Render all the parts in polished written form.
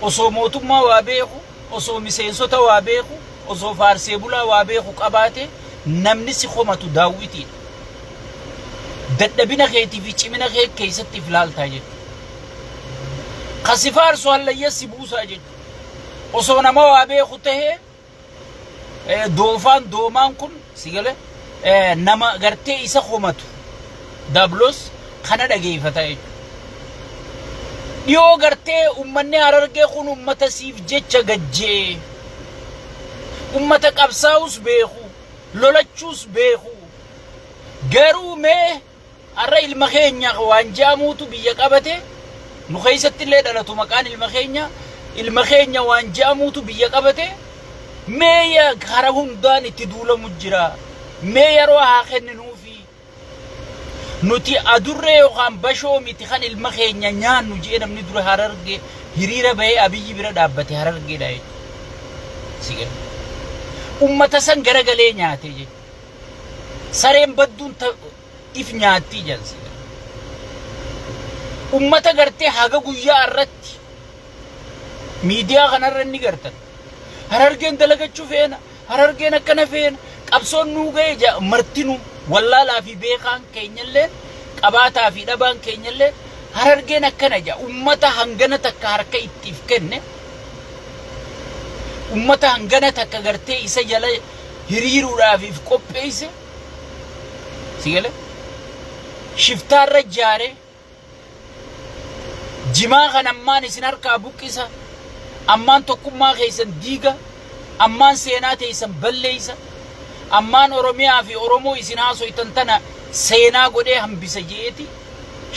osoo mootummaa waa beeku osoo miseensota waa beeku osoo faarsee bulaa waa beeku qabaate namni si komatu daawwiti dadhabina keetii fi cimina kee keessatti filaaltaa jedhu khasifaar soallayya si buusaa jedhu osoo nama waa beeku tahee doofaan doomaan kun sigale nama gartee isa komatu dablos kana dhageeffata jechu dhiyoo gartee ummanni Harargee kun ummata siif jecha gajjee ummata qabsaa'us beeku lolachuus beeku garuu mee arra ilma keenya waan jaamuutu biyya qabate nu keessatti illee dhalatu maqaan ilma keenya waan jaamuutu biyya qabate mee gara hundaan itti duulamu jira mee yeroo haa kenninuufi nuti adurree yookaan bashoo miti kan ilma keenya nyaannu jee namni dura Harargee hiriira bahee Abiyyi bira dhaabbate Harargeedha jechuudha ummata san garagalee nyaate jechuudha sareen badduun if nyaatti jansi ummata gartee haga guyyaa irratti miidiyaa kanarra inni gartan Harargeen dalagachuu feena Harargeen akkana feena qabsoon nuu ga'e martinu wallaalaa fi beekaan keenyallee qabaataa fi dhabaan keenyallee Harargeen akkana ja ummata hangana takka harka ittiif kenne ummata hangana takka gartee isa jala hiriiruudhaaf qopheesse sigale shiftaarra jaare jimaa kan ammaan isin harkaa buqqisa ammaan tokkummaa keessan diiga ammaan seenaa teessan balleeysa ammaan Oromiyaa fi Oromoo isin haasoytan tana seenaa godhee hambisa jeeti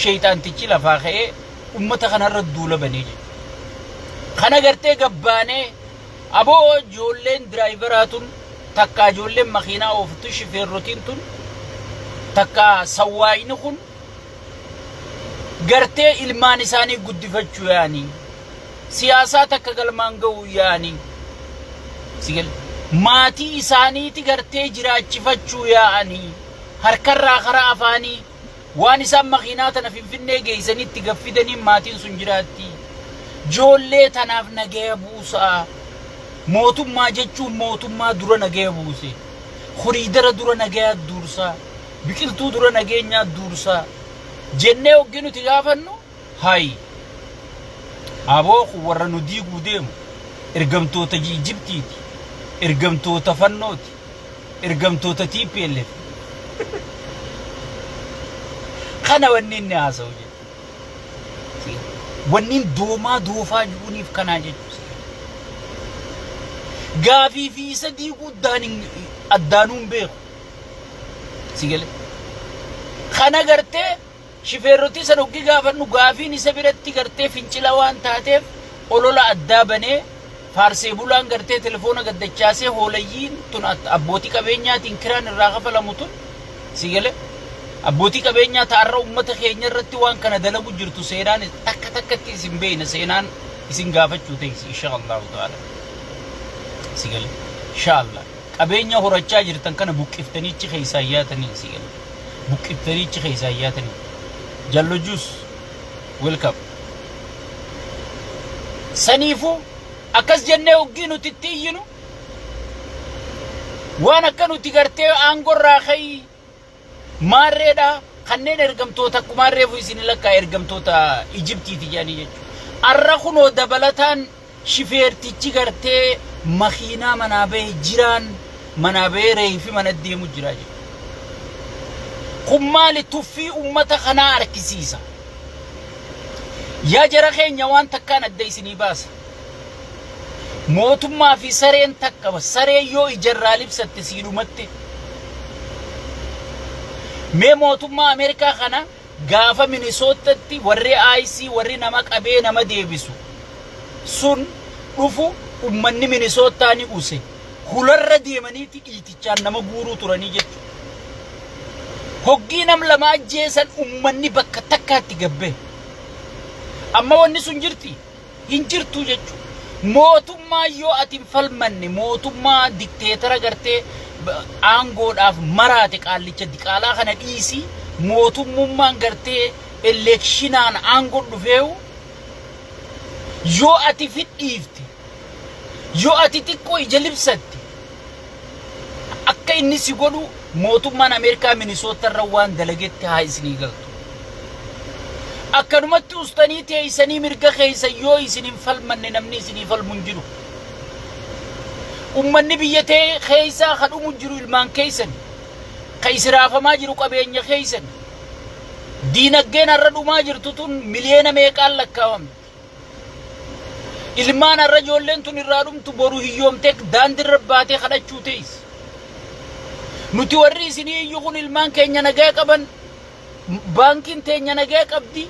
sheytaantichi lafaa ka'ee ummata kanarra duula banee jedhe kana gartee gabbaanee aboo ijoolleen diraayiveraatun takka ijoolleen makiinaa ooftu shifeerrotiin tun takka sawwaayini kun gartee ilmaan isaanii guddifachuu yaanii siyaasaa takka galmaan ga'uu yaanii sigal maatii isaaniiti gartee jiraachifachuu yaanii harkarraa karaa afaanii waan isaan makiinaa tana Finfinnee geessanitti gaffidanii maatiin sun jiraatti ijoollee tanaaf nagaya buusaa mootummaa jechuun mootummaa dura nagaya buuse horiidara dura nagaya dursaa biqiltuu dura nageenyaa dursaa jennee hogginuti gaafannu hayi aboo warra nu diiguu deemu ergamtoota Ijiptiiti ergamtoota fannooti ergamtoota TPLF kana wanni inni haasa'u jedhu wanni doomaa doofaa jiruuniif kanaa jechuudha gaafii fi isa diiguu addaanuun beeku sigale kana gartee shifeerrotii san hoggi gaafannu gaafiin isa biratti gartee fincila waan taateef olola addaa banee faarsee bulaan gartee telefoona gaddachaasee hoolayyiin tun abbootii qabeenyaatiin kiraan irraa kafalamu tun sigale abbootii qabeenyaa taarra ummata keenya irratti waan kana dalagu jirtu seenaan takka takkatti isin beeyna seenaan isin gaafachuu teessi inshallah ta'ala sigale inshallah qabeenya horachaa jirtan kana buqqiftaniichi keessaa yaatanii sigale buqqiftaniichi keessaa yaatanii jallo juice welcome saniifu akas jennee hoggi nuti itti iyyinu waan akka nuti gartee aangorraa ka'ii maarreedha kanneen ergamtoota akkumaarreefu isin lakkaa ergamtoota Ijiptiiti jedhanii jechuudha arra kunoo dabalataan shifeertichi gartee makiinaa manaa bahee jiraan manaa bahee reefi mana deemu jira jechuudha kun maali tuffii ummata kanaa harkisiisa yaa jara keenya waan takkaan adda isinii baasa mootummaa fi sareen takka saree yoo ijarraa libsatte siidhumatti mee mootummaa Ameerikaa kana gaafa Minnesotaatti warri IC warri nama qabee nama deebisu sun dhufu ummanni Minnesotaani use hularra deemaniiti dhiitichaan nama guuruu turanii jechuudha hoggii nam lama ajjeesan ummanni bakka takkaatti gabbe amma wanni sun jirti hin jirtu jechuudha mootummaa yoo atin falmanne mootummaa dikteetara gartee aangoodhaaf maraate qaallicha diqaalaa kana dhiisi mootummummaan gartee elekshinaan aangoon dhufeewu yoo ati fidhiifte yoo ati xiqqoo ija libsatte akka inni si godhu mootummaan Ameerikaa Minnesota irra waan dalagetti haa isinii galtu akkanumatti ustanii teessanii mirga keessa yoo isinin falmanne namni isinii falmun jiru ummanni biyya ta'e keessa kadhumu jiru ilmaan keessan ka israafamaa jiru qabeenya keessan diinagdeen har'a dhumaa jirtu tun miliyoona meeqaan lakkaawamte ilmaan har'a ijoolleen tun irraa dhumtu boru hiyyoomtee daandirra baatee kadhachuu teessi nuti warri isinii iyyuu kun ilmaan keenya nagaa qaban baankiin teenya nagaa qabdi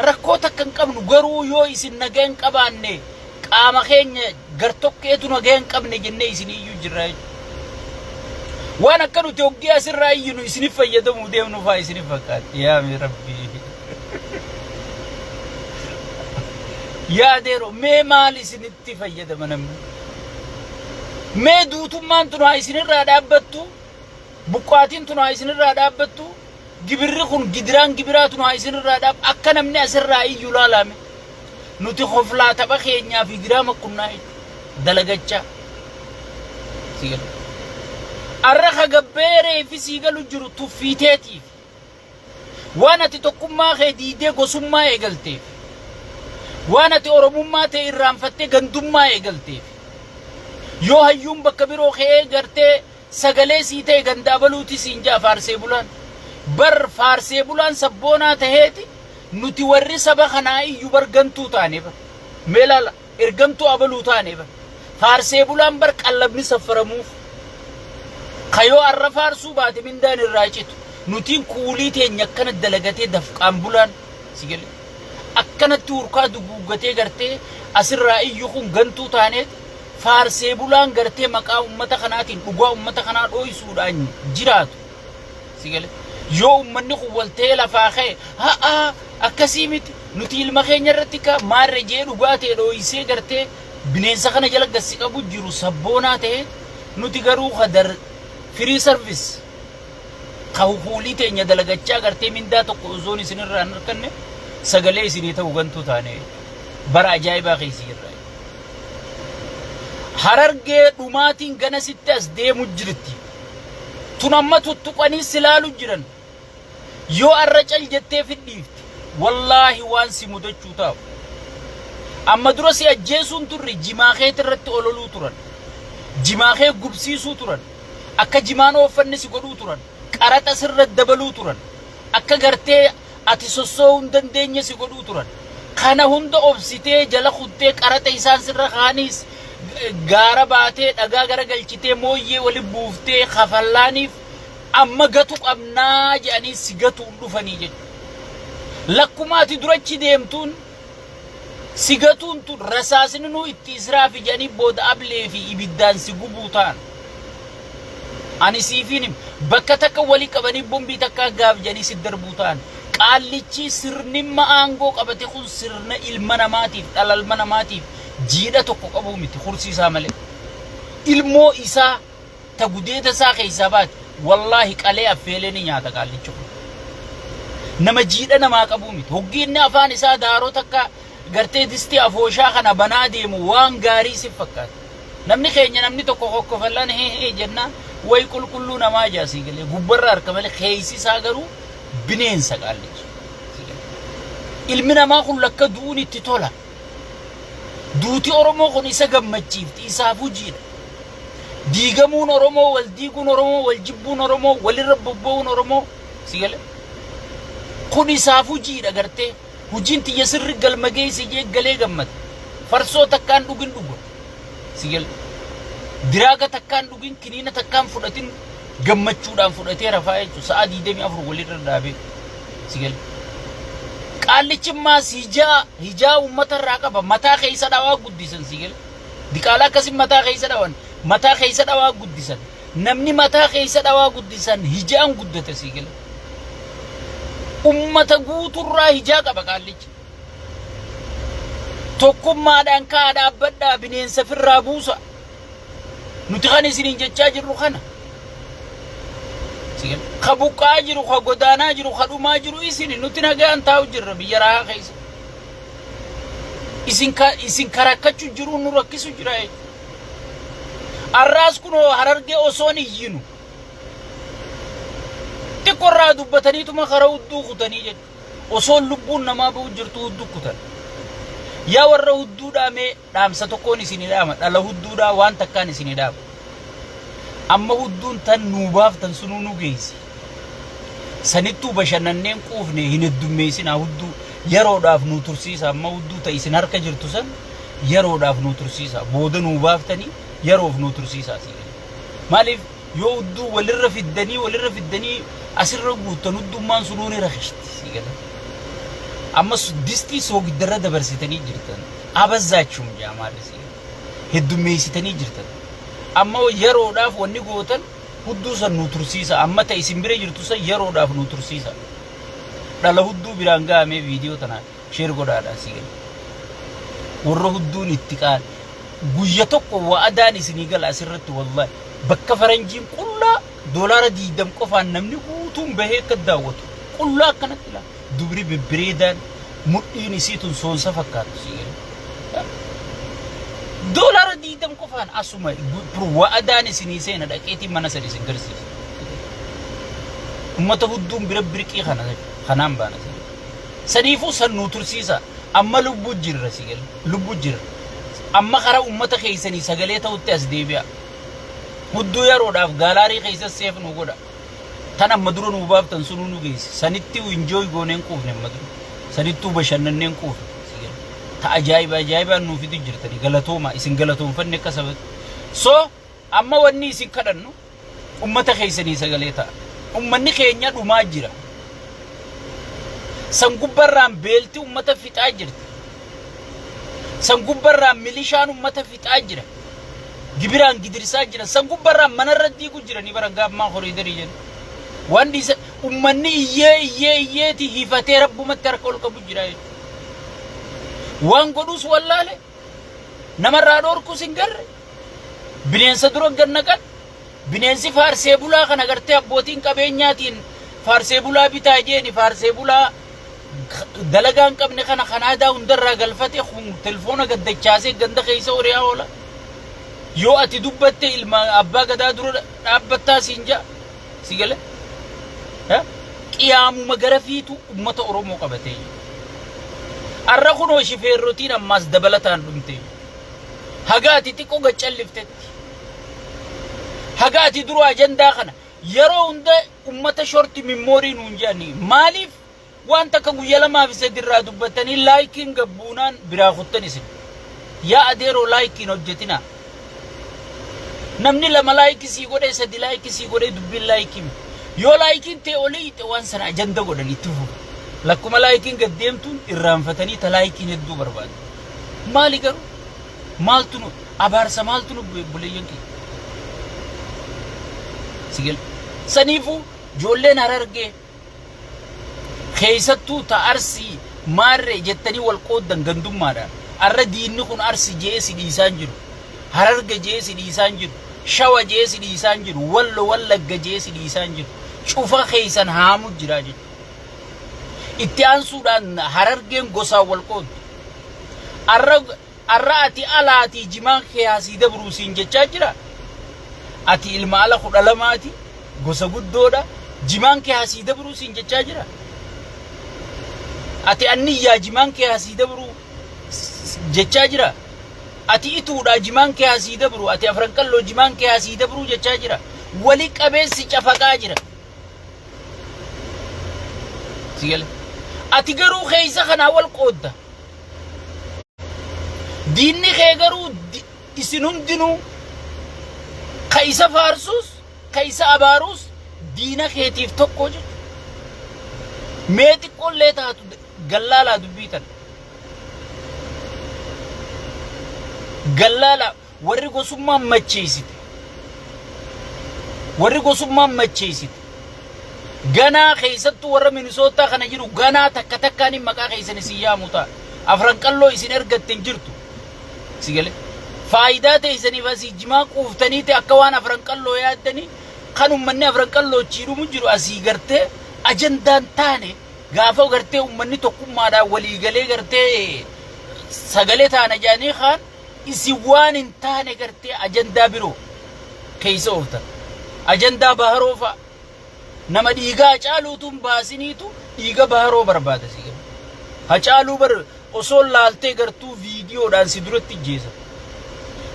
rakkoo takka hin qabnu garuu yoo isin nagaa hin qabaanne qaama keenya gartokkeetu nagaa hin qabne jennee isinii iyyuu jirra waan akka nuti hoggii asirraa iyyinu isinif fayyadamuu deemnu faa isinif fakkaatti yaa mi rabbii yaa deero mee maal isinitti fayyadama namni mee duutummaan tun haa isinirraa dhaabbattu buqqaatiin tun haa isinirraa dhaabbattu gibirri kun gidiraan gibiraa tun haa isinirraa dhaab akka namni asirraa iyyuu laalame nuti hoflaa tapha keenyaa fi diraama kunnaa dalagachaa sigalu arraqa gabbeeree fi sigalu jiru tuffiiteetiif waan ati tokkummaa kee diidee gosummaa eegalteef waan ati oromummaa ta'e irraanfattee gandummaa eegalteef yoo hayyuun bakka biroo kee gartee sagalee sii ta'e gandaabaluuti siin jaa faarsee bulaan bar faarsee bulaan sabboonaa taheeti nuti warri saba kanaa iyyuu bargantuu taane bar meelaala ergamtuu abaluu taane bar faarsee bulaan bar qallabni saffaramuuf kayoo arra faarsuu baate mindaan irraa citu nutiin kuulii teenya akkana dalagatee dafqaan bulaan sigale akkanatti urkaa duguuggatee gartee asirraa iyyuu kun gantuu taaneet faarsee bulaan gartee maqaa ummata kanaatiin dhugaa ummata kanaa dhooysuudhaan jiraatu sigale yoo ummanni kun waltee lafaa ka'e haa akkasii miti nuti ilma keenya irratti ka maarre jee dhugaa ta'e dhooysee gartee bineensa kana jala gassi qabu jiru sabboonaa ta'e nuti garuu kadar free service kawuulii teenya dalagachaa gartee mindaa tokko osoon isinirraa hin arkanne sagalee isinii ta'u gantuu taane bara ajaa'ibaa keessi irraa harargee dhumaatiin gana sitti as deemu jirti tun amma tuttuqanii silaalu jiran yoo arra cal jettee fidhiifti wallaahi waan si mudachuu taa'u amma dura si ajjeesuun turre jimaakee irratti ololuu turan jimaakee gubsiisuu turan akka jimaan ooffanne si godhuu turan qaraxa sirra dabaluu turan akka gartee ati sossoo hin dandeenye si godhuu turan kana hunda obsitee jala kuttee qaraxa isaan sirra kaaniis gaara baatee dhagaa gara galchitee mooyyee wali buuftee kafallaaniif amma gatu qabnaa jedhanii si gatuun dhufanii jechuudha lakkumaati durachi deemtuun si gatuun tun rasaasni nuu itti israafi jedhanii booda ablee fi ibiddaan si gubuu ta'an ani siifiin bakka takka walii qabanii bombii takka gaaf jedhanii si darbuu ta'an qaallichi sirnimma aangoo qabate kun sirna ilma namaatiif dhalalma namaatiif jiidha tokko qabu miti kursiisaa malee ilmoo isaa ta gudeeta isaa keessaa baate wallahi qalee affeelee ni nyaata qaallichi nama jiidha namaa qabu miti hoggiinni afaan isaa daaroo takka gartee distii afooshaa kana banaa deemu waan gaarii si fakkaata namni keenya namni tokko kokkofallaan hee jennaan way qulqulluu namaa jaasii galee gubbarra harka malee keessi isaa garuu bineensa qaallichi ilmi namaa kun lakka du'uun itti tola duuti oromoo kun isa gammachiifti isaaf hojiidha diigamuun oromoo wal diiguun oromoo wal jibbuun oromoo walirra bobba'uun oromoo sigale kun isaaf hojiidha gartee hojiin tiyya sirri galma geessi jee galee gammata farsoo takkaan dhugin dhugo sigale diraaga takkaan dhugin kiniina takkaan fudhatin gammachuudhaan fudhatee rafaa jechuudha sa'a 24 walirra dhaabee sigale qaallichi maas hijaa ummata irraa qaba mataa keessa dhawaa guddisan sigale diqaalaa akkasii mataa keessa dhawan mataa keessa dhawaa guddisan namni mataa keessa dhawaa guddisan hijaan guddate sigale ummata guuturraa hijaa qaba qaallichi tokkummaadhaan kaa dhaabbadhaa bineensa firraa buusa nuti kan isiniin jechaa jirru kana kabuqaa jiru ka godaanaa jiru ka dhumaa jiru isini nuti nagaan taa'u jirra biyya raahaa keessa isin karakkachu jiru nu rakkisu jira arraas kuno hararge osoon iyyinu tikorraa dubbataniituma karaa hudduu kutanii jedhu osoon lubbuun namaa ba'u jirtu hudduu kutan yaa warra hudduudhaa mee dhaamsa tokkoon isinii dhaama dhala hudduudhaa waan takkaan isinii dhaama amma hudduun tan nuu baaftan sunuu nu geessi sanittuu bashannanneen quufne hin heddummeessinaa hudduu yeroodhaaf nu tursiisa amma hudduu ta isin harka jirtu san yeroodhaaf nu tursiisa booda nuu baaftanii yeroof nu tursiisaa maaliif yoo hudduu walirra fiddanii asirra guutan huddummaan sunuu ni rakishti sigala amma distii soogiddarra dabarsitanii jirtan abazzaachum jaamaarrisi heddummeessitanii jirtan amma yeroodhaaf wanni gootan hudduu san nu tursiisa amma ta isin bira jirtu san yeroodhaaf nu tursiisa dhala hudduu biraan gaamee viidiyoo tana sheer godhaadhaa sigala warra hudduun itti qaan guyya tokko wa'adaan isinii gala asirratti wallahi bakka faranjiin qullaa doolaara 20 qofaan namni guutuun bahee akka daawwatu qullaa akkanatti ilaa dubri bibbireedaan mudhiin isiitun soonsa fakkaatu sigala doolaara 20 qofaan asuma wa'adaan isinii seena dhaqeetiin mana sadi isin garsiisa ummata hudduun bira birqii kanaan baana saniifuu san nu tursiisa amma lubbuu jirra sigala lubbuu jirra amma karaa ummata keessanii sagalee ta'utti as deebi'a hudduu yeroodhaaf gaalaarii keessa seef nu godha tan amma dura nu baaftan sunuu nu geessi sanitti enjoy gooneen quufne amma dura sanittuu bashannanneen quufne sigala ta ajaa'ibaan nuuf itti jirtanii galatooma isin galatoonfanne akka sabati so amma wanni isin kadhannu ummata keessanii sagalee ta'a ummanni keenya dhumaa jira san gubbarraan beelti ummata fixaa jirti san gubbarraan milishaan ummata fixaa jira gibiraan gidirsaa jira san gubbarraan manarra diigu jiranii barangaammaa horiidarii jedhu waan dhiisa ummanni iyyeeti hiifatee rabbumatti harka ol qabu jira waan godhuus wallaale namarraa dhoorkuus hin garre bineensa dura gannaqan bineensi faarsee bulaa kan agartee abbootiin qabeenyaatiin faarsee bulaa bitaa jeeni faarsee bulaa dalagaan qabne kana kanaadaa hundarraa galfate telefoona gaddachaasee ganda keessa horiyaa oola yoo ati dubbatte ilma abbaa gadaa dura dhaabbattaa siin jaa sigale qiyaamuma gara fiitu ummata oromoo qabatee arra kunoo shifeerrotiin ammaas dabalataan dhumtee hagaati xiqqoo gaccalliftetti hagaati dura ajandaa kana yeroo hunda ummata shorti mimmoorii nuun jaanii maaliif waan takka guyya lamaaf isa dirraa dubbatanii laayikiin gabbuunaan biraa kuttan isin yaa adeeroo laayikiin hojjetina namni lama laayikii sii godhe sadi laayikii sii godhe dubbiin laayikiin yoo laayikiin ta'e olii waan sana ajanda godhan itti fufu lakkuma laayikiin gaddeemtuun irraanfatanii ta laayikiin hedduu barbaadu maali garuu maaltu nu abaarsa maaltu nu buleeyyan kee sigel saniifuu joolleen harargee keessattuu ta arsii maarree jettanii wal qooddan gandummaadhaan arra diinni kun arsi jee si dhiisaan jiru hararga jee si dhiisaan jiru shawa jee si dhiisaan jiru wallagga jee si dhiisaan jiru cufa keessan haamu jira jechuudha itti aansuudhaan harargeen gosaan wal qooddu arra ati alaati jimaan kee asii dabruu siin jechaa jira ati ilma ala 12 gosa guddoodha jimaan kee asii dabruu siin jechaa jira ati anniyyaa jimaan kee asii dabruu jechaa jira ati ituudha jimaan kee asii dabruu ati afranqalloo jimaan kee asii dabruu jechaa jira wali qabeessi cafaqaa jira sigale ati garuu keessa kanaa wal qoodda diinni kee garuu isin hundinuu ka isa faarsuus ka isa abaaruus diina keetiif tokko jechuudha mee xiqqoollee taatu gallaalaa dubbiitan gallaalaa warri gosummaan macheessite ganaa keessattuu warra minisootaa kana jiru ganaa takka takkaaniin maqaa keessan isin yaamu ta'a afranqalloo isin ergatten jirtu sigale faayidaa teessaniif asii jimaa quuftanii ta'e akka waan afranqalloo yaaddanii kan ummanni afranqalloo chiidhumu jiru asii gartee ajandaan taane gaafa gartee ummanni tokkummaadhaan walii galee gartee سجلتها نجاني خان إسوان انتهى نقرتي أجندة برو كيسوفتا أجندة بهروفا نما ديغا چالو تم باسنيتو ديغا بهرو برباد سيغا هچالو بر اصول لالتے گرتو ویڈیو ڈان سدرت جیسا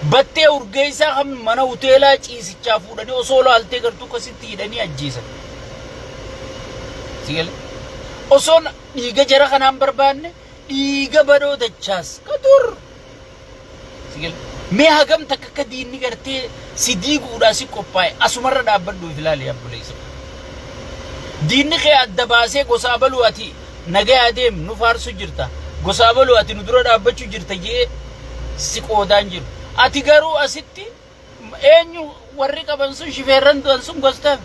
بتے ارگیسا ہم منا ہوتیلا چیز چافو ڈانی اصول لالتے گرتو کسی تیڈانی اجیسا سیگا لے اصول ديغا جرا خنام بربان ديغا برو دچاس کدور سیگا لے میں ہگم تک دین نگرتے سیدیگ اڑاسی کوپائے اسمر ڈابر دو فلالی اب بلیسا دين خي الدباسة قصابلو أتي نجا أدم نفارسو جرتا قصابلو أتي ندرو دابتشو جرتا جي سيكو دانجر أتي غارو أسيتي إنيو ورّيكا بانسو شفيران دانسو مغستا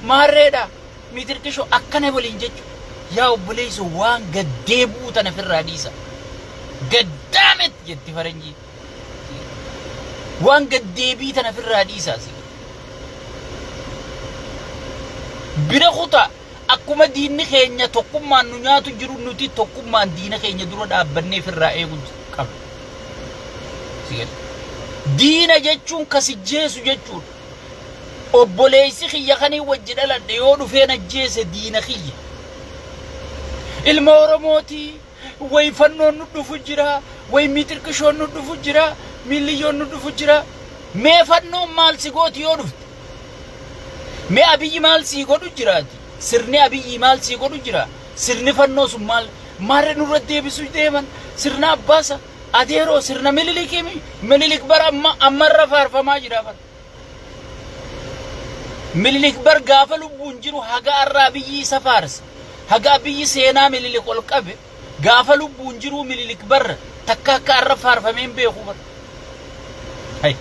ماريدا ميتركشو أكنا بولينجيشو يا بوليسو وان قديبو تنفر راديسا قدامت جدي فرنجي وان قديبي تنفر راديسا بنا خطا أكما دين خينيا تقوم ما نياتو جرو نوتي تقوم ما دين خينيا درو دابني في الرأي قبل سيال دين جتشون كسجيسو جتشون أبوليسي خيا خاني وجدالا ديونو فينا جيس دين خيا المورموتي وي فنون ندو فجرا وي ميتر كشون ندو فجرا مليون ندو فجرا مي فنون مال سيغوتي يونفت मैं अभी इमाल सीखो तो जिराती सिरने अभी इमाल सीखो तो जिरा सिरने फन्नो सुमाल मारे नुरते भी सुझते मन सिरना अब्बास आधेरो सिरना मिली लिख बर अम्मर रफार फमा जिराफर मिली लिख बर गाफल बुंजिरू हगा अराबी सफारस हगा अभी सेना मिली लिख अलकबे गाफल बुंजिरू मिली लिख बर तक्का का रफार फमें बेखुबर है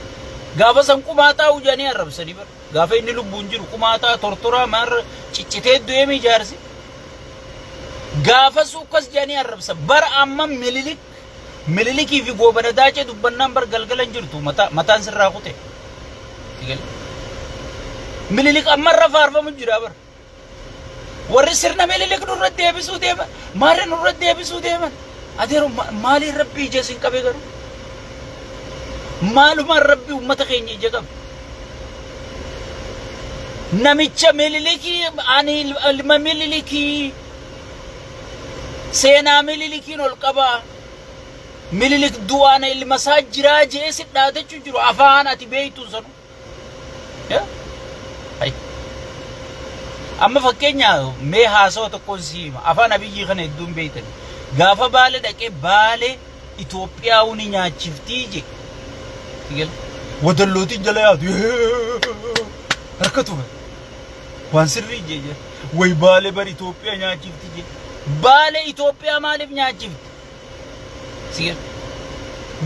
गाफा संकु माता उजानी अरब सनी बर गाफा इन्हीं लोग बुंजिरू कुमाता तोरतोरा मार चिचिते दुए में जारसी गाफा सुकस जानी अरब सब बर अम्मा मिलिलिक की भी गोबन दाचे दुबन्ना बर गलगलन जिरतू मतान सर राखुते ठीक है मिलिलिक अम्मा रफारफा मुजिरा बर वर्रे सिरना मिलिलिक नुरत दे बिसु दे मारे नुरत दे बिसु दे मन अधेरो माली रब्बी जैसे कबे करो मालूम रब्बी उम्मत खेनी जगह नमिच्चा मिलिलिकी आनी अल्मा मिलिलिकी सेना मिलिलिकी नोलकबा मिलिलिक दुआना इल्मसाजिरा जैसे दादे चुजरो अफान अति बेइतु सनु या हाय अम्मा फकेन्या मैं हासो तो कोंसीमा अफान अभी ये खने दुम बेइतन गाफा बाले दके बाले इथोपिया उनी न्याचिफ्ती जे ठीक है वदल्लोती जलाया हरकतु है वांसरी जे वही बाले बर इथोपिया न्याचिफ्ती जे बाले इथोपिया मालिफ न्याचिफ्ती सियर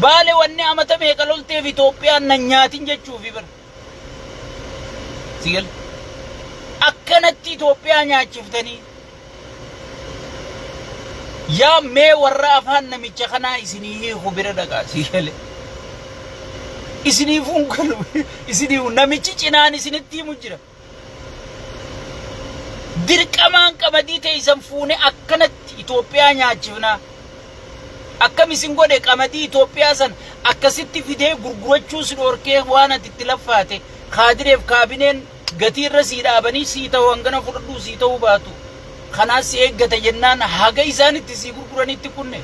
बाले वन्ने अमता में कलोलते इथोपिया नन्यातिन जेचूफी बर सियर अक्कनत्ती इथोपिया न्याचिफ्तनी या मैं वर्रा अफान नमिच्चा खना इसनी ही खुबिरा डगा सियर इसनी फुंकलु इसनी नमिच्ची चिनान इसनी ती मुजरा dirqamaan qamadii teessan fuune akkanatti Itoophiyaa nyaachifna akkam isin godhe qamadii Itoophiyaa san akkasitti fidee gurgurachuus dhorkee waan ati itti laffaate kaadireef kaabineen gatii irra sii dhaabanii sii ta'u hangana fudhadhuu sii ta'uu baatu kanaas si eeggata jennaan haga isaan itti sii gurguranitti kunne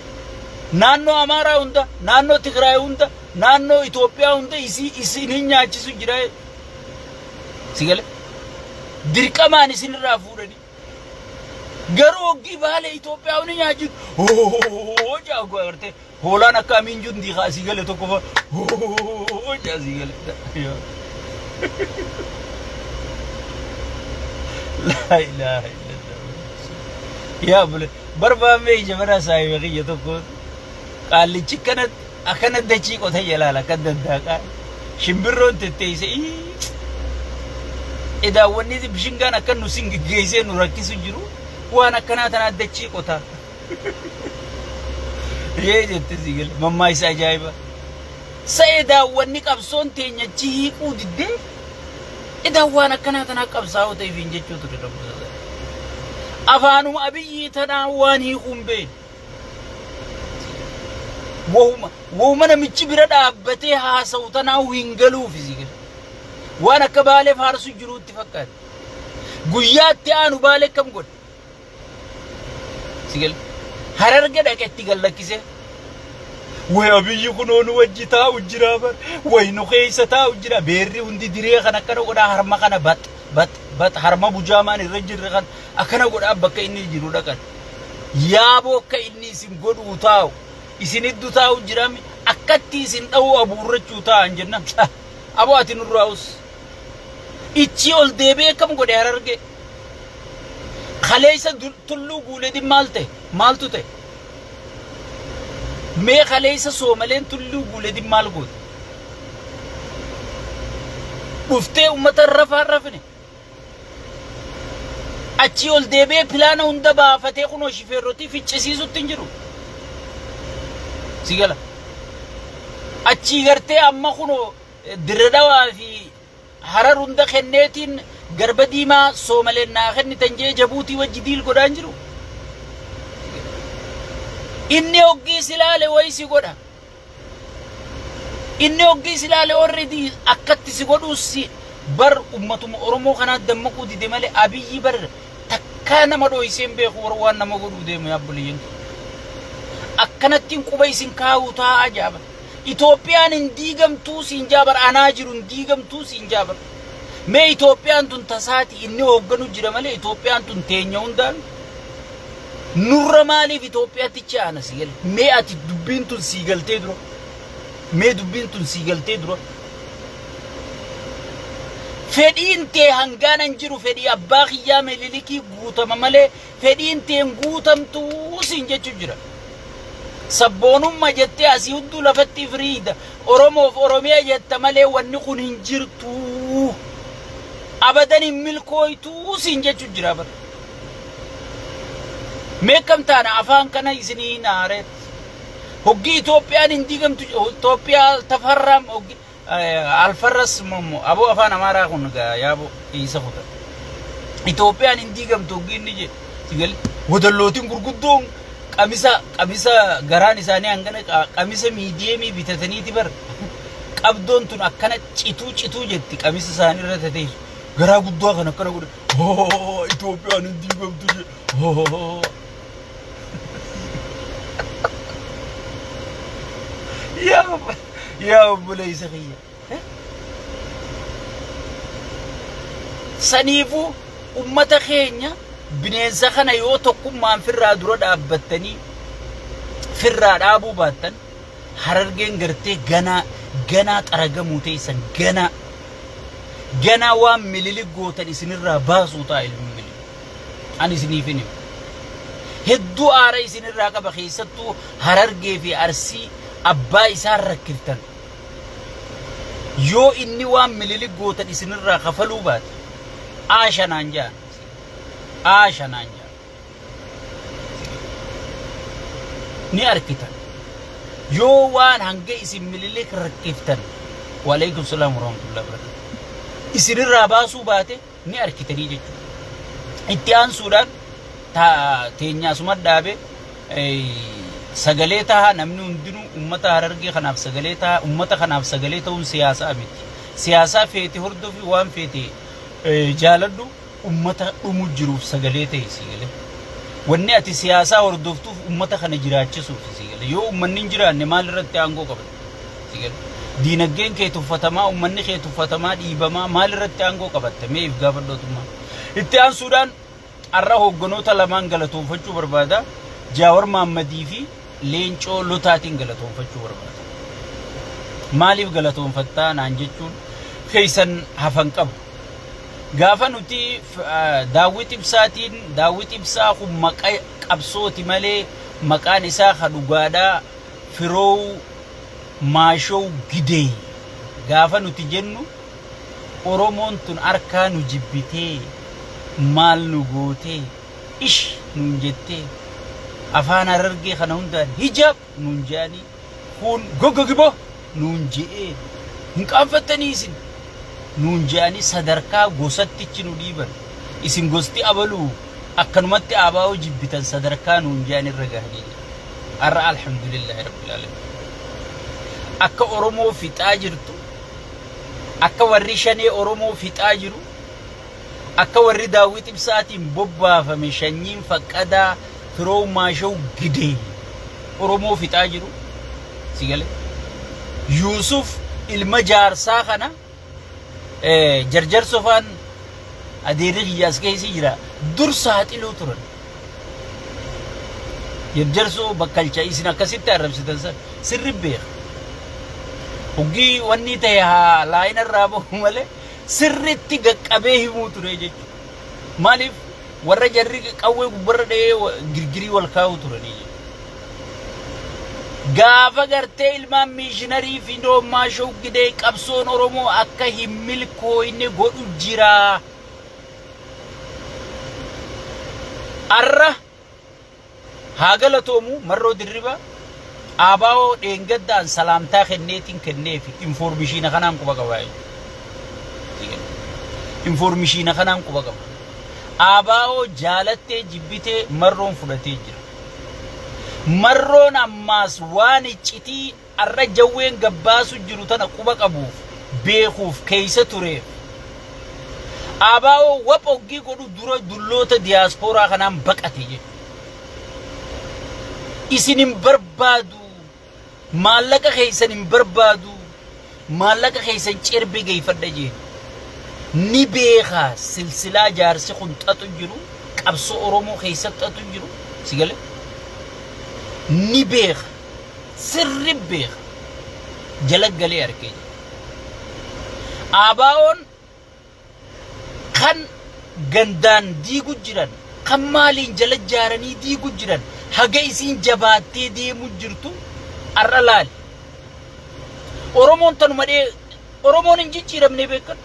naannoo Amaaraa hunda naannoo Tigraay hunda naannoo Itoophiyaa hunda isin nyaachisu jira sigale dirqamaan isin irraa fuudhani garuu oggi baale Itoophiyaa hunda nyaachi jaagu agarte hoolaan akka amiin jundi kaasii gale tokko fa jaasii gale la ilaha illallah ya bule barbaamee jabara saayiba qiyya tokko qaallichi akkanat dachii qotee jalaala kan daddaaqa shimbirroon tetteeyse إذا ونيت بشنجان أكن نسينج جيزين وركيسو جرو وأنا كنات أنا دتشي قطع يجت تزيل ماما يساجايبا سيدا ونيك أبصون تينيا تشي كودي إذا وانا كنات أنا كابساو تيفين جتشو تريدو أفانو أبي تنا واني خمبين وهم أنا متشبرة أبتها صوتنا وينقلوا في زيك وأنا كبالي فارس الجنود تفكر قيات تانو بالي كم قد سيقل هرر قد أكتقل لك سيه وأبي يكونون وجتا وجرابر وينو خيستا وجرا بيري وندي دريه خنا كانوا قد هرما خنا بات هرما بجامان الرجل رخان أكنا قد أبكا إني جنودا كان يابو كإني سين قد وطاو إسين الدو تاو جرامي أكتي سين أو أبو رجو تا أنجنا أبو أتي نراوس إتشي أول ديبه كم قد هررقه خليسا تلو قولي دي مالتو تي مي خليسا سومالين تلو قولي دي مال قود بفتي أمتا رفني أتشي أول ديبه پلانا هنده بافتي خونو شفيروتي في چسيسو تنجرو سيقلا أتشي غرتي أما خونو دردوا في حرر هنده خنيتين غرب ديما سومالين ناخن تنجي جبوتي وجديل قدانجرو إني أوغي سلالي ويسي قدا إني أوغي سلالي أوردي أكتي سيقودو سي بر أمتم أرمو خنا دمكو دي دمالي أبي بر تكانا مدو يسين بيخو وروان نمغو ديمو يابليين أكنتين قبيسين كاوتا أجابا إثيوبيان انديغم تو سنجابر أناجر انديغم تو سنجابر ما إثيوبيان تون تساتي إني أوغنو جرمالي إثيوبيان تون تينيون دان نور مالي في إثيوبيا تيجانا سيجل ما أتي دبين تون سيجل تدرو ما دبين تون سيجل تدرو فدين تي هنغانا نجرو فدي أباخي يا مليليكي غوتم مالي فدين تي غوتم تو سنجا تجرا سبونم ما جتة أسيودو لفتي فريدا أورومو في أوروميا جتة مالي ونكون هنجرتو أبداً ملكوي تو سنجا تجرا بر ميكم تانا أفان كنا يسني نارت هوجي إثيوبيا ننديكم إثيوبيا تفرم هوجي الفرس ممو أبو أفان أمارا كونغا يا أبو يسافوتا إثيوبيا ننديكم توجي نيجي تقول ودلوتين كركودون قميصا غران إساني أنغنا قميصا ميديمي بيتتني تبر قبضون تون أكنا چيتو جتي قميصا ساني رتتي غرا غدوا كنا غد إثيوبيا ننديكم توجي يا أبو ليس خيّة سنيفو أمة خيّة بنيزا خنا يوتوكم ما في الرادرو دابتني في الرادابو باتن حررجين غرتي غنا ترجمو تيسن غنا وام مليلي غوتن اسنرا باسو تايل ملي اني سنيفني هدو آرا اسنرا كبخيستو حررجي في أرسي أبا إسار ركفتن يو إني وام مليلي غوتن اسنرا خفلو بات آشا نانجا ni arkitan yo wan hange isim mililik rakiftan wa alaykum salam wa rahmatullahi wa barakatuh isirin rabasu bate ni arkitani jechu ittian sudan ta teenya sumaddabe sagaleta namni undinu ummata hararge khanaf sagaleta ummata khanaf sagaleta un siyasa amiti siyasa feti hurdu fi wan feti jaladdu ummata umujiruf sagaleta isigale wanni ati siyasa hordoftu ummata khana jiraachisu sigale yo ummanni jiraanne maal irratti aangoo qabat sigale diinagdeen kee tuffatama ummanni kee tuffatama dhiibama maal irratti aangoo qabatte mee if gaafadhootuma itti aan suudaan arra hoggonoota lamaan galatoonfachuu barbaada jaawar maammadii fi leencoo lotaatiin galatoonfachuu barbaada maaliif galatoonfattaa naan jechuun keeysan hafan qabu gaafa nuti daawit ibsaa kun maqaa qabsooti malee maqaan isaa kadhugaadha firoo maashoo gidee gaafa nuti jennu oromoon tun arkaa nu jibbitee maal nu gootee ish nuun jettee afaan harargee kana hundaan hijab nuun jaanii kun goggogibo nuun je'ee hin qaanfattanii isin nuun jaanii sadarkaa gosattichi nu dhiiban isin gosti abalu akkanumatti abaa'u jibbitan sadarkaa nuun jaanii irra gahanii arra alhamdulillahi rabbil alamin akka Oromoo fixaa jirtu akka warri shanee Oromoo fixaa jiru akka warri Daawit Ibsaatiin bobbaafame Shanyiin Faqqadaa Firoo Maashoo Gidee Oromoo fixaa jiru sigale Yusuf ilma jaarsaa kana jarjar sofaan adeerri hiyyaas keessa jira dur saaxiluu turan jarjarsoo bakkalcha isin akkasitti arrabsitan san sirri beeka hogii wanni ta'e haa laayina irraa bahu malee sirritti gaqqabee himuu ture jechuudha maaliif warra jarri qawwee gubbarra dha'ee girgirii wal kaa'u turanii jechuudha gaafa gartee ilmaan miishinarii fi Firoo Maashoo Gidee qabsoon Oromoo akka hin milkooyne godhu jira arra haa galatoomu Marroo Dirribaa Abaa'oo dheengaddaan salaamtaa kenneetiin kenneefi informeeshina kanaan quba qaba informeeshina kanaan quba qaba Abaa'oo jaalattee jibbitee Marroon fudhatee jira Marroon ammaas waan iccitii arra jawween gabbaasu jiru tana quba qabuuf beekuuf keessa tureef Abaa'oo waphoggii godhu dura dulloota diyaaspooraa kanaan baqate jedhu isin hin barbaadu maallaqa keessan hin barbaadu maallaqa keessan cirbe geeffadha jedhu ni beeka silsilaa jaarsi kun xaxu jiru qabsoo Oromoo keessatti xaxu jiru sigale ni beeka sirri beeka jala galee arkee Abaa'oon kan gandaan diigu jiran kan maaliin jala jaaranii diigu jiran haga isiin jabaattee deemu jirtu arra laali Oromoon tanuma dhee Oromoon hin jijjiiramne beekan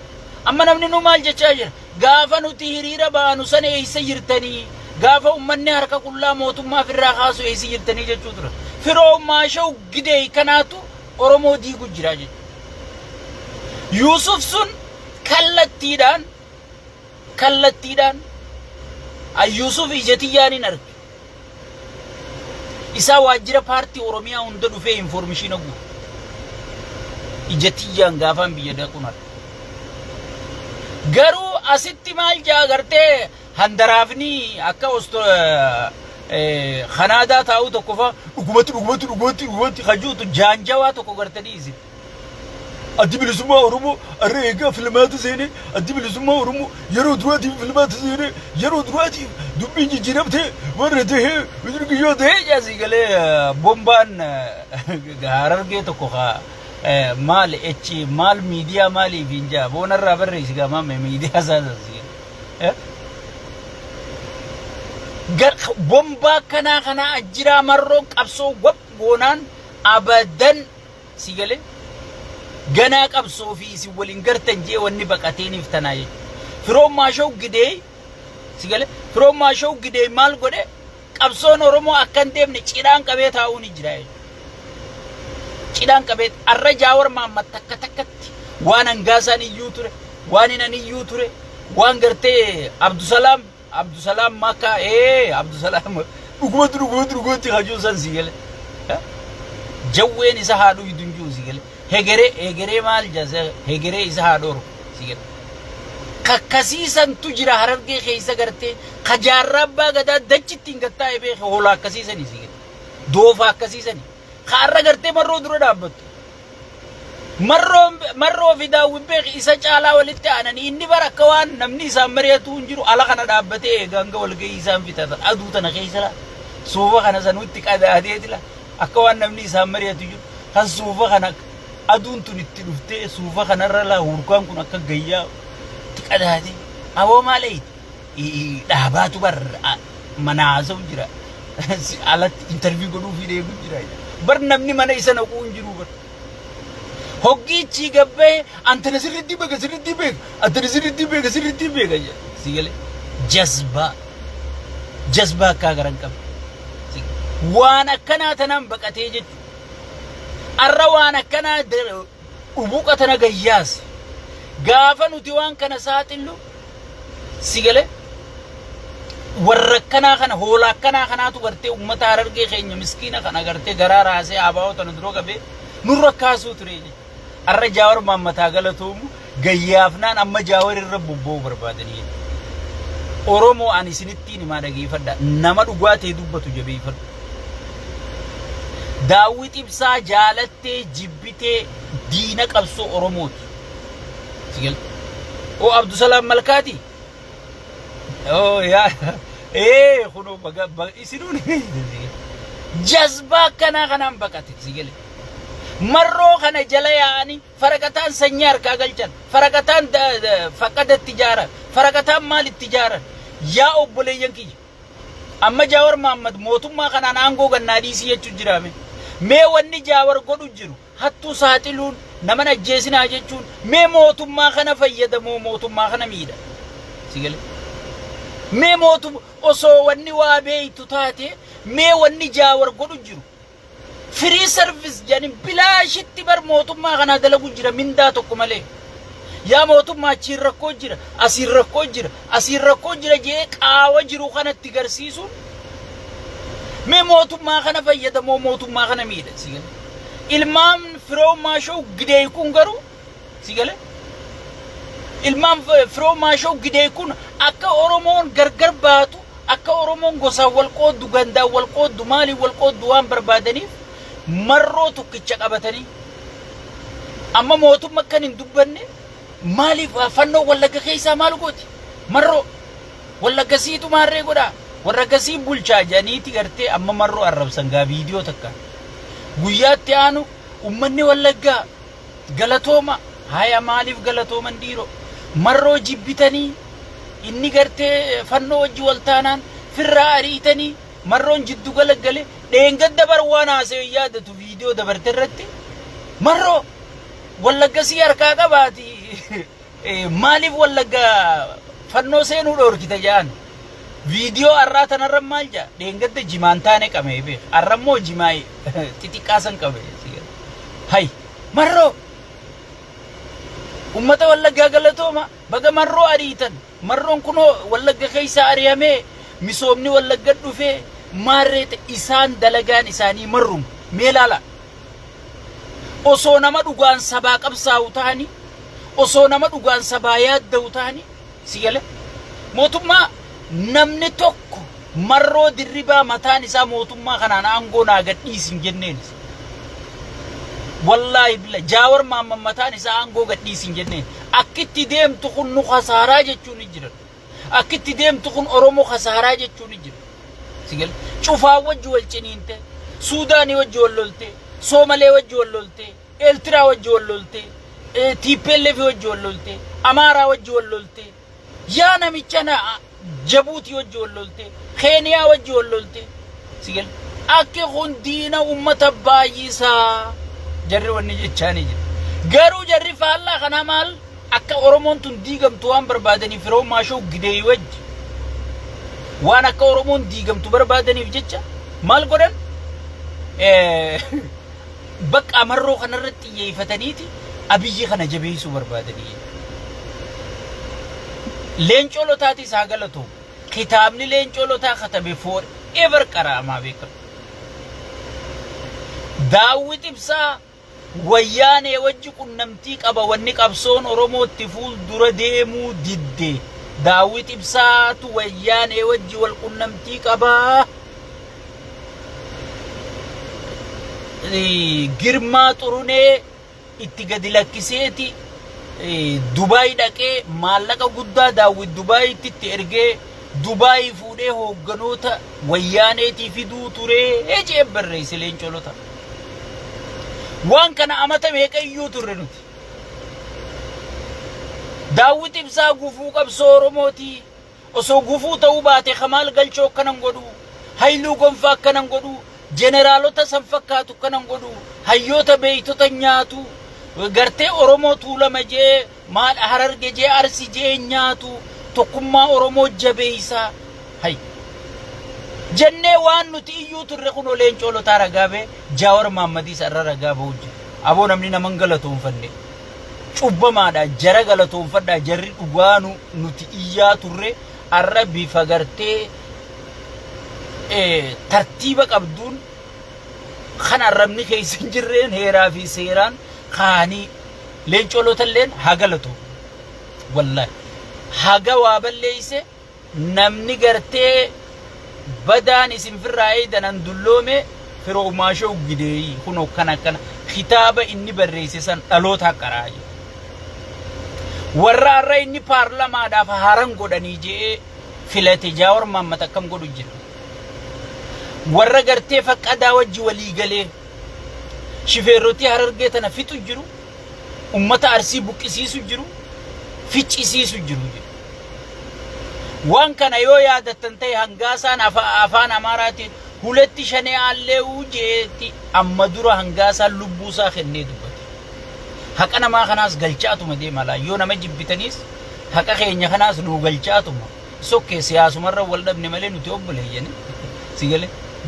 amma namni nu maal jechaa jira gaafa nuti hiriira baanu sana eessa jirtanii gaafa ummanni harka qullaa mootummaa firraa kaasu eessa jirtanii jechuu tura Firoo Maashoo Gidee kanaatu Oromoo diigu jira jechuudha Yusuf sun kallattiidhaan Yusuf ijatiyyaanin arge isaa waajjira paartii Oromiyaa hunda dhufee informeeshina guutu ijatiyyaan gaafaan biyya dhaquun arge garuu asitti maal jaa gartee handaraafni akka Kanaadaa taa'u tokko fa dhugumatti kajuutu jaanjawaa tokko gartanii isin addi bilisummaa Oromoo arra eegaa filmaata seenee addi bilisummaa Oromoo yeroo duraatiif filmaata seenee yeroo duraatiif dubbiin jijjiiramtee warra tahee yoo tahee jaasii galee bombaan Harargee tokko maal miidiyaa maaliif hin jaa boonarraa barreessi gaamaame miidiyaa saasasi bombaa kanaa ajjiraa Marroon qabsoo wab goonaan abadan si galee ganaa qabsoo fi isin waliin gartan jee wanni baqateeniif tanaa jechuudha Firoo Maashoo Gidee si galee Firoo Maashoo Gidee maal godhe qabsoon Oromoo akka hin deemne cidhaan qabee taa'uun jira cidhaan qabee arra Jaawar Mahammad takkatti waan hangaasaan iyyuu ture waan hinan iyyuu ture waan gartee Abdusalaam Makka Abdusalaam dhugumatti hajuusan si galee jawween isa haadhu idunjuu si galee Hegeree maal jase hegeree isa haadhoru sigel kakkasiisan tu jira Harargee keessa gartee kajaarraa abbaa gadaa dachittiin gattaa'e beeke hoolaa akkasiisanii sigel doofa akkasiisanii kaarra gartee Marroo dura dhaabbattu Marroo fi Daawit beeke isa caalaa walitti aananii inni bara akka waan namni isaan mari'atu hin jiru ala kana dhaabbatee eeganga walgahii isaan fitatan aduu tana keessa la suufa kana sanuutti qadaadeeti la akka waan namni isaan mari'atu jiru kan suufa kana aduun tun itti dhuftee suufa kanarra la hurkaan kun akka gayyaa itti qadaate aboo maalee dhaabaatu bar manaasawu jira alatti interview godhuu fi deemu jira bar namni mana isa naquu hin jiru bar hoggiichi gabbee antana sirriitti beeka antana sirriitti beeka si galee jazbaa akka garan qabu waan akkanaa tanaan baqatee jechuudha arra waan akkanaa ubuqa tana gayyaas gaafa nuti waan kana saaxillu si galee warra akkanaa kana hoolaa akkanaa kanaatu gartee uummata Harargee keenya miskiina kana gartee garaa raasee Abaa'oo tana duroo qabee nurra kaasuu ture arra Jawaar Maammataa galatoomu gayyaafnaan amma Jawaar irra bobba'uu barbaadanii Oromoo ani isinittiin himaa dhageeffadha nama dhugaa ta'e dubbatu jabeeffadhu Daawit Ibsaa jaalattee jibbitee diina qabsoo Oromooti sigal oo Abdusalaam Malkaati yaa khuno baga isinun jazba kanaan baqate sigale marro kana jala yaani faraqatan sanyar ka galchan faraqatan faqada tijara faraqatan mal tijara ya obboleeyyan kiyya amma Jawaar Mahammad mootummaa kanaan aangoo gannaadhiisii jechuun jiraame mee wanni Jawaar godhu jiru hattuu saaxiluun nama ajjeesinaa jechuun mee mootummaa kana fayyadamoo mootummaa kana miidha sigale mee mootummaa osoo wanni waa beeytu taate mee wanni Jawaar godhu jiru free service jani bilaashitti bar mootummaa kana dalagu jira mindaa tokko malee yaa mootummaa achiin rakkoo jira asiin rakkoo jira jee qaawa jiru kanatti garsiisuun mee mootummaa kana fayyadamoo mootummaa kana miidha sigale ilmaan firoomaashoo gidee kun garuu sigale ilmaan firoomaashoo gidee kun akka Oromoon gargar baatu akka Oromoon gosa wal qooddu gandaa wal qooddu maali wal qooddu waan barbaadaniif marroo tokkicha qabatanii amma mootummaa kan hin dubbanne maaliif fannoo Wallagga keessaa maal gooti marroo Wallagga siitu maarree godha warra gasii bulchaa janiiti gartee amma marroo arrabsan gaa viidiyoo takka guyyaatti aanu ummanni Wallaggaa galatooma haya maaliif galatooman dhiiro marroo jibbitanii inni gartee fannoo wajji waltaanaan firraa ariitanii marroon jiddu galagale dheengadda bar waan haasa'e yaadatu viidiyoo dabarte irratti marroo Wallagga sii harkaa qabaati maaliif Wallagga fannoo seenuu dhoorkita jaan viidiyoo arraa tanarra maal jaa dheengadda jimaan taane qabee beek arrammoo jimaa'e xixiqqaasan qabe hay marroo ummata Wallaggaa galatooma baga marroo ariitan marroon kunoo Wallagga keessa ari'amee misoomni Wallagga dhufee maarreeta isaan dalagaan isaanii marrum meelaala osoo nama dhugaan sabaa qabsaa'u ta'anii osoo nama dhugaan sabaa yaadda'u ta'anii sigale mootummaa namni tokko marroo dirribaa mataan isaa mootummaa kanaan aangoo naa gadhiisin jenneen wallahi billa Jawaar Mahammad mataan isaa aangoo gadhiisin jenneen akkitti deemtu kun nu khasaaraa jechuun jira akkitti deemtu kun Oromoo khasaaraa jechuun jira sigal cufaa wajji wal ciniinte Suudaanii wajji wal lolte Soomalee wajji wal lolte Eertiraa wajji wal lolte TPLF wajji wal lolte Amaaraa wajji wal lolte yaa namicha na Jabuutii wajji wal lolte Keeniyaa wajji wal lolte sigal akka kun diina ummata baay'isaa jarri wanni jechaanii jira garuu jarri faallaa kana maal akka Oromoon tun diigamtu waan barbaadaniif firoomaashoo gidee wajji waan akka Oromoon diigamtu barbaadaniif jecha maal godhan bakka marroo kanarratti xiyyeeffataniiti abiyyi kana jabeessuu barbaadanii leencoo lotaati isaa galatoo kitaabni leencoo lotaa katabe forever qara'amaa beekamu Daawit Ibsaa wayyaanee wajji qunnamtii qaba wanni qabsoon Oromootti fuuldura deemuu didde Daawit Ibsaatu wayyaanee wajji wal qunnamtii qaba Girmaa Xurunee itti gadi lakkiseeti Dubaay dhaqee maallaqa guddaa Daawit Dubaayitti itti ergee Dubaay fuudhee hoogganoota wayyaaneetii fiduu turee ejee barreesse leencoo lotaa waan kana amata meeqa iyyuu turre nuti Daawit Ibsaa gufuu qabsoo Oromooti osoo gufuu ta'uu baate Kamaal Galchoo akkanan godhu Hayluu Gonfaa akkanan godhu generaalota san fakkaatu akkanan godhu hayyoota beeytota nyaatu gartee Oromoo tuulama jee maal Hararge jee Arsi jee nyaatu tokkummaa Oromoo jabeeysaa hay jenne waan nuti iyyuu turre kun leencoo lotaa ragaabe Jawaar Mahammadii sarra ragaaba hojje aboo namni naman galatoonfanne cubbamaadha jara galatoonfadha jarri dhugaanu nuti iyyaa turre arra bifa gartee tartiiba qabduun خان الرمني كيسن جرين هيرا في سيران خاني لين شولوتلين هاغلتو والله هاغا وابليسه نمني غرتي بدان اسم في الرايدن اندلومه فرو ماشو غدي كنو كان خطاب اني بريسسن الوتا قراي ورا اني بارلمان داف هارن غدني جي فلتي جاور مامتكم غدو جير ورا غرتي فقدا وجي ولي غلي شفيروتي هررغيتنا فيتو جيرو امتا ارسي بوكسيسو جيرو فيچيسيسو جيرو وان كان يو يادتنتي هنغاسان افان اماراتي ሁለት ሸኔ አለው ጄቲ አመዱራ ህንጋሳ ልቡሳ ኸኔ ዱበት ሐቀነማ ኸናስ ገልጫቱ መዴ ማላ ዮ ነመጅብተኒስ ሐቀ ኸኛ ኸናስ ኑ ገልጫቱ ሶኬ ሲያሱ መረ ወልደብነ መሌ ኑቲ ኦብለየን ሲገለ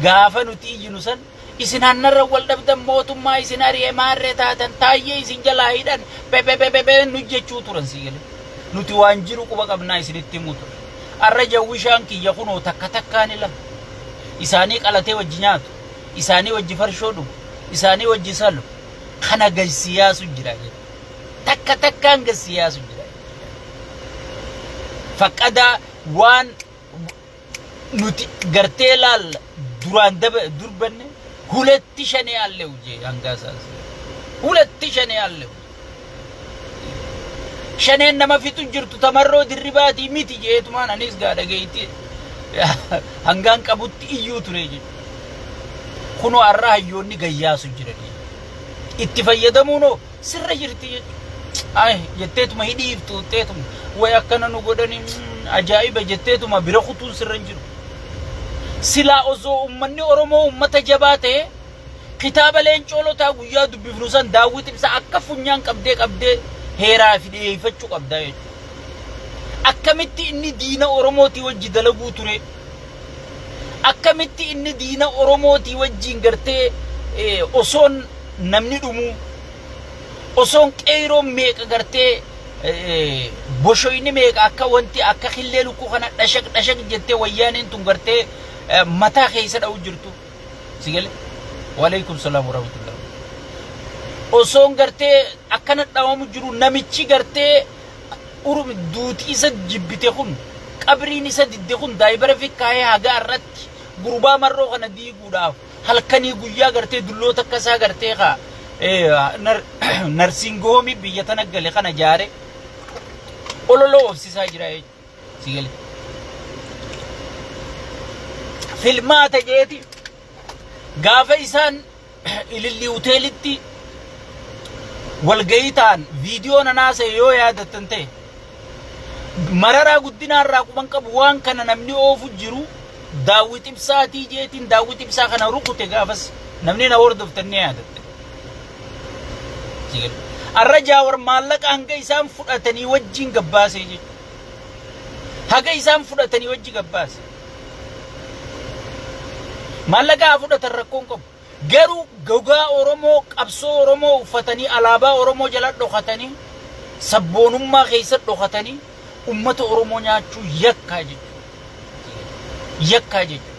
ጋፈ ኑቲ ይኑሰን ኢስናነረ ወልደብ ደሞቱማ ኢስናሪ የማረታ ተንታየ ኢስንጀላ ሂደን በበበበ ኑጀቹ ቱረን ሲገለ ኑቲ ዋንጅሩ ቁበቀብና ኢስሪቲ ሙቱ አረጀውሻን kiyyኹኖ ተከተካኒላ إساني قالتي وجنات إساني وجي فرشودو إساني وجي سالو خنا جي سياسو جراجي تكا تكا نجي سياسو جراجي فكذا وان نوتي غرتيلال دوران دربني هولتي شني عليو جي انغاساس هولتي شني عليو شني نما فيتو جرتو تمرو درباتي ميتي جيتو مان انيس غادا جيتي hangan qabutti iyyu ture je kuno arra hayyonni gayyasu jirani itti fayyadamuno sirra jirti ay jettetuma hidiftu tetum way akkana nu godani ajaiba jettetuma bira khutun sirran jiru sila ozo ummanni oromo ummata jabate kitaba leen colota guyya dubbifnusan daawit ibsa akka funyan qabde heera fideefachuu qabda akkamitti inni diina oromoti wajji dalagu ture akkamitti inni diina oromoti wajjin gartee oson namni dhumu oson qeero meeqa gartee boshoyni meeqa akka wanti akka khilleelu ku kana dhashak jettee wayyaanin tun gartee mataa keessa dha'u jirtu sigale wa alaykum salaam wa rahmatullah oson gartee akkana dhawamu jiru namichi gartee urum duuti isa jibbite kun qabriin isa didde kun daayibara fi kaayee haga irratti gurbaa marroo kana diiguudhaaf halkanii guyyaa gartee dulloota akkasaa gartee ka narsingoomi biyya tana gale kana jaare ololoo ofsisaa jira sigale filmaata jeeti gaafa isaan ililli hoteelitti walgayitaan viidiyoo nanaasa yoo yaadattan ta'e mararaa guddinaarraa quban qabu waan kana namni oofu jiru daawit ibsaatii jeetiin daawit ibsaa kana rukute gaafas namni na hordoftannee yaadatte arra jaawar maallaqa hanga isaan fudhatanii wajjin gabbaasee jechuudha haga isaan fudhatanii wajji gabbaase maallaqa fudhatan rakkoon qabu garuu gogaa oromoo qabsoo oromoo uffatanii alaabaa oromoo jala dhokatanii sabboonummaa keessa dhokatanii ummata oromoo nyaachuu yakkaa jechuudha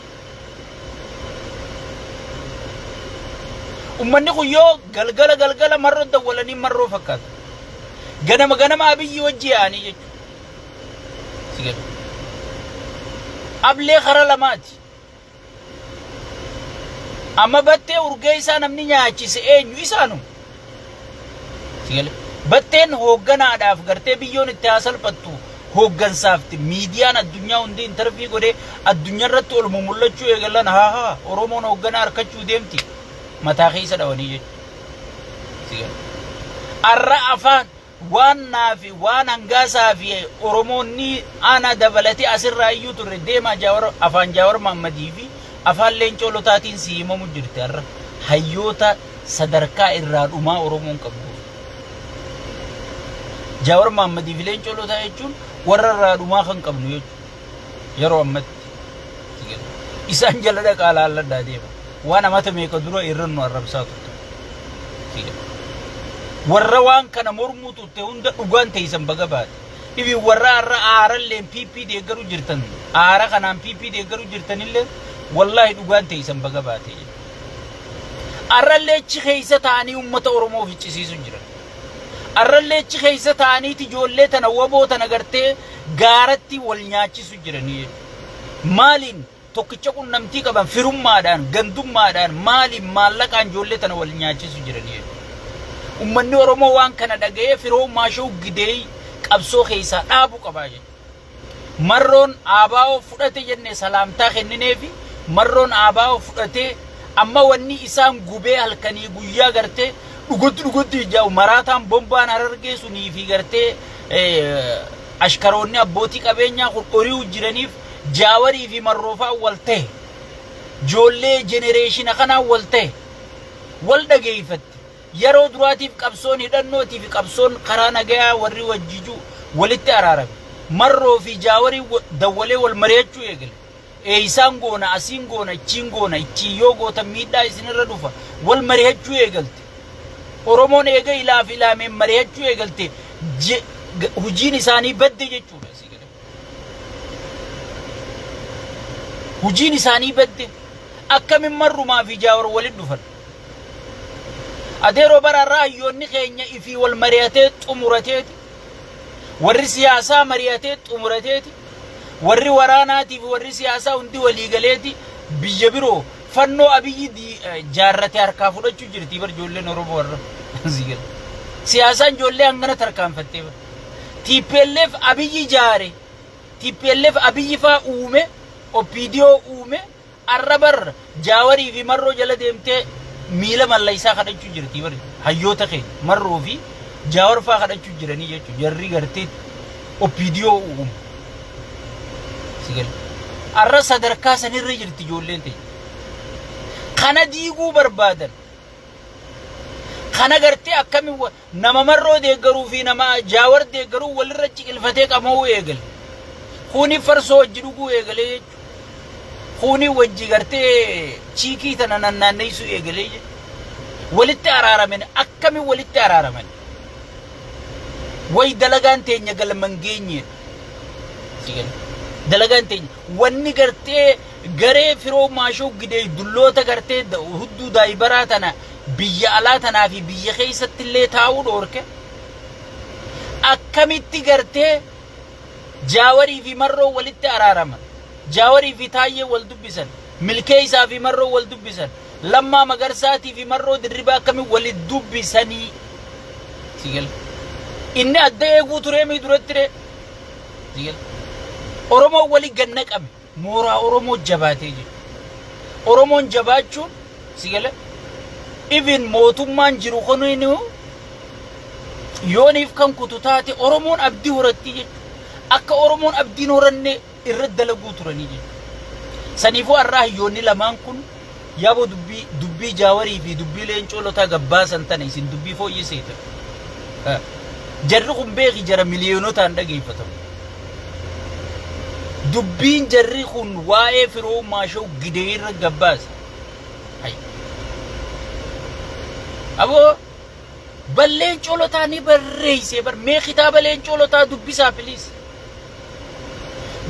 ummanni kun yoo galgala marroo dawwalanii marroo fakkaata ganama abiyyi wajji yaa'anii jechuudha ablee kara lamaati amma battee urgee isaa namni nyaachise eenyu isaanu sigale batteen hoogganaadhaaf gartee biyyoon itti haasalphattu hooggansaafti miidiyaan addunyaa hundi intervii godhee addunyaa irratti ol mumullachuu eegalan haa oromoon hoogganaa harkachuu deemti mataa keessa dhawanii jechuudha arra afaan waan naafi waan hangaasaa fi oromoonni ana dabalate asirraa iyyuu turre deemaa afaan jaawar maammadii fi afaan leencolotaatiin siimamu jirti arra hayyoota sadarkaa irraa dhumaa oromoon qabdu jaawar maammadii fi leencolotaa jechuun warra irraa dhumaa kan qabnu jechuudha yeroo ammatti isaan jala dhaqaa laalladhaa deema waan amata meeqa dura irran nu arrabsaa turte warra waan kana mormuu turte hunda dhugaan teessan baga baate ibi warra arra aaralleen PP deeggaru jirtan aara kanaan PP deeggaru jirtanillee wallahi dhugaan teessan baga baate arralleechi keessa ta'anii uummata Oromoo ficcisiisu jiran. Arralleechi keessa ta'anii ijoollee tana waboo tana gartee gaaratti wal nyaachisu jiranii. Maaliin tokkicha qunnamtii qaban firummaadhaan gandummaadhaan maaliin maallaqaan ijoollee tana wal nyaachisu jiranii. Uummanni Oromoo waan kana dhaga'ee firoo maashoo gidee qabsoo keessaa dhaabu qabaa jechuudha. Marroon ABO fudhate jenne salaamtaa kennineefi marroon ABO fudhate amma wanni isaan gubee halkanii guyyaa gartee dhugotti jaa'u maraataan bombaan Harargee sunii fi gartee ashkaroonni abbootii qabeenyaa qori'uu jiraniif Jaawarii fi Marroofaa wal ta'e ijoollee jenereeshina kanaa wal ta'e wal dhageeffatti yeroo duraatiif qabsoon hidhannootii fi qabsoon karaa nagayaa warri wajjijuu walitti araarame Marroo fi Jaawarii dawwalee wal mari'achuu eegale. Isaan goona asiin goona ichiin goona ichi yoo goota miidhaa isinirra dhufa wal mari'achuu eegalte. Oromoon eega ilaaf ilaameen mari'achuu eegalte hujiin isaanii badde jechuudha. Hujiin isaanii badde akkamiin Marrumaa fi Jaawar waliin dhufan. Adeeroo bararraa hayyoonni keenya ifii wal mari'atee xumurateeti. Warri siyaasaa mari'atee xumurateeti. Warri waraanaatiif warri siyaasaa hundi waliigaleeti biyya biroo fannoo Abiyyi jaarrate harkaa fudhachuu jirti bar ijoolleen Oromoo warra siyaasaan ijoollee hangana tarkaanfattee bar TPLF Abiyyi jaare TPLF Abiyyi faa uume OPDO uume arrabar Jaawarii fi Marroo jala deemtee miila mallaysaa kadhachuu jirti bar hayyoota keenya Marroo fi Jaawar faa kadhachuu jiranii jechuudha jarri gartee OPDO uume. Arra sadarkaa sanirra jirti ijoolleen ta'e. Kana diiguu barbaadan. Kana gartee akkami nama Marroo deeggaruu fi nama Jaawar deeggaruu walirra ciqilfatee qamoo eegale. Kuni farsoo wajji dhuguu eegale jechuudha. Kuni wajji gartee chiikii tana nannaanneessu eegale jechuudha. Walitti araaraman akkami walitti araaraman. Way dalagaan teenya galman geenye. Dalagaan teenya wanni gartee garee firoo maashoo gidee dulloota gartee hudduu daa'ibaraa tana biyya alaa tanaa fi biyya keessatti illee taa'uu dhoorke akkamitti gartee Jaawarii fi Marroo walitti araaraman Jaawarii fi Taayyee wal dubbisan Milkeessaa fi Marroo wal dubbisan Lammaa Magarsaatii fi Marroo Dirribaa akkami walitti dubbisanii inni adda eeguu turee mi duratti re Oromoo wali ganna qabe mooraa Oromoo jabaatee jiru. Oromoon jabaachuun sigale even mootummaan jiru kuniinu yooniif kan kutu taate Oromoon abdii horatti jechuudha. Akka Oromoon abdiin horanne irra dalaguu turanii jechuudha. Saniifuu har'aa hayyoonni lamaan kun yaaboo dubbii Jaawarii fi dubbii Leencoolotaa gabbaasan tana isin dubbii fooyyesseeta. Jarri kun beeki jara miliyoonotaan dhageeffatamu. Dubbiin jarri kun waa'ee firoo maashoo gidee irra gabbaasa. Aboo Leencoolotaa ni barreessee bar mee kitaaba Leencoolotaa dubbisaa filiis.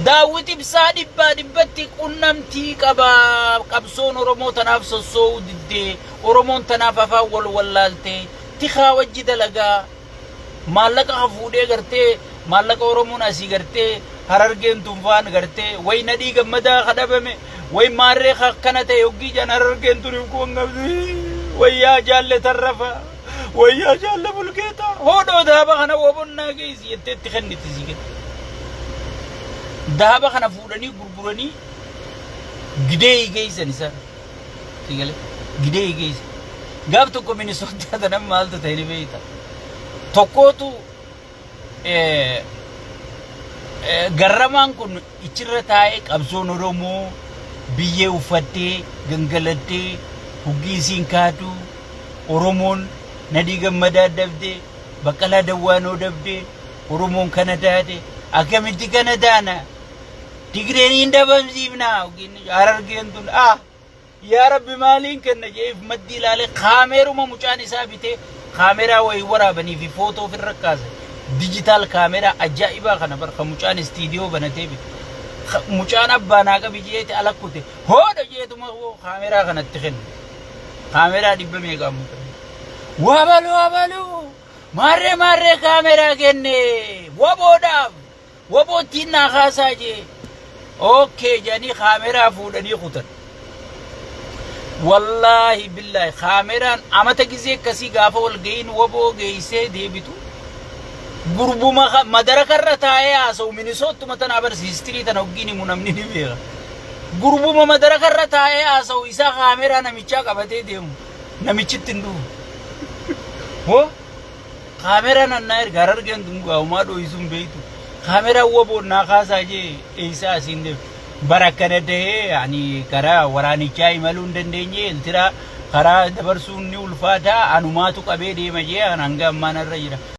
Daawit Ibsaa dhibbatti qunnamtii qabaa qabsoon Oromoo tanaaf sossoo'uu diddee Oromoon tanaaf afaan wal wallaaltee tikaa wajji dalagaa maallaqa hafuudhee gartee maallaqa Oromoon asii gartee Harargeen tunfaan gartee way nadhii gammadaa kadhabame way maarree akkana ta'e hoggii jaan Harargeen turiif kuwan qabdi wayyaa jaalle tarrafa wayyaa jaalle bulkeeta hoodoo daaba kana wobonnaa geessi jetteetti kenniti si daaba kana fuudhanii gurguranii gidee geessan isaan sigale gidee geessan gaaf tokko Minisootaa tanan maaltu ta'e ni beeyta tokkootu garramaan kun ichirra taa'ee qabsoon Oromoo biyyee uffattee gangalattee huggii isiin kaatu Oromoon nadhii gammadaa dabdee Baqqalaa Dawwaanoo dabdee Oromoon kana taate akkamitti kana taana Tigreeniin dabamsiifnaa Harargeen tun yaa Rabbi maaliin kenna jeef maddi ilaalee kaameeruma mucaan isaa bitee kaameeraa wayii waraabanii fi footoo ofirra kaasa digital kaameeraa ajaa'ibaa kana barka mucaan istiidiyoo banatee bite mucaan abbaa naa qabi jeeti alakkute hooda jeetuma kaameeraa kanatti kenna كاميرا دي بميقام وابلو ماري كاميرا كني وابو تينا خاساجي اوكي جاني كاميرا فودني خطر والله بالله كاميرا اما تجزي كسي غافا والجين وابو جيسه ديبتو غربو مدرك الرتايا سو مينيسوت متن ابر هيستوري تنوغيني منمني بيغا غربو مدرك الرتايا سو إسا كاميرا نميچا قبته ديم نميچتندو هو كاميرا نناير غرر گندو اوما دو يسوم بيتو كاميرا وابو ناخاساجي إسا سيند بركنه ده يعني كرا وراني چاي ملون دندني انترا خرا دبرسون ني الفاتا انوماتو قبه دي مجي انغا مانر ريرا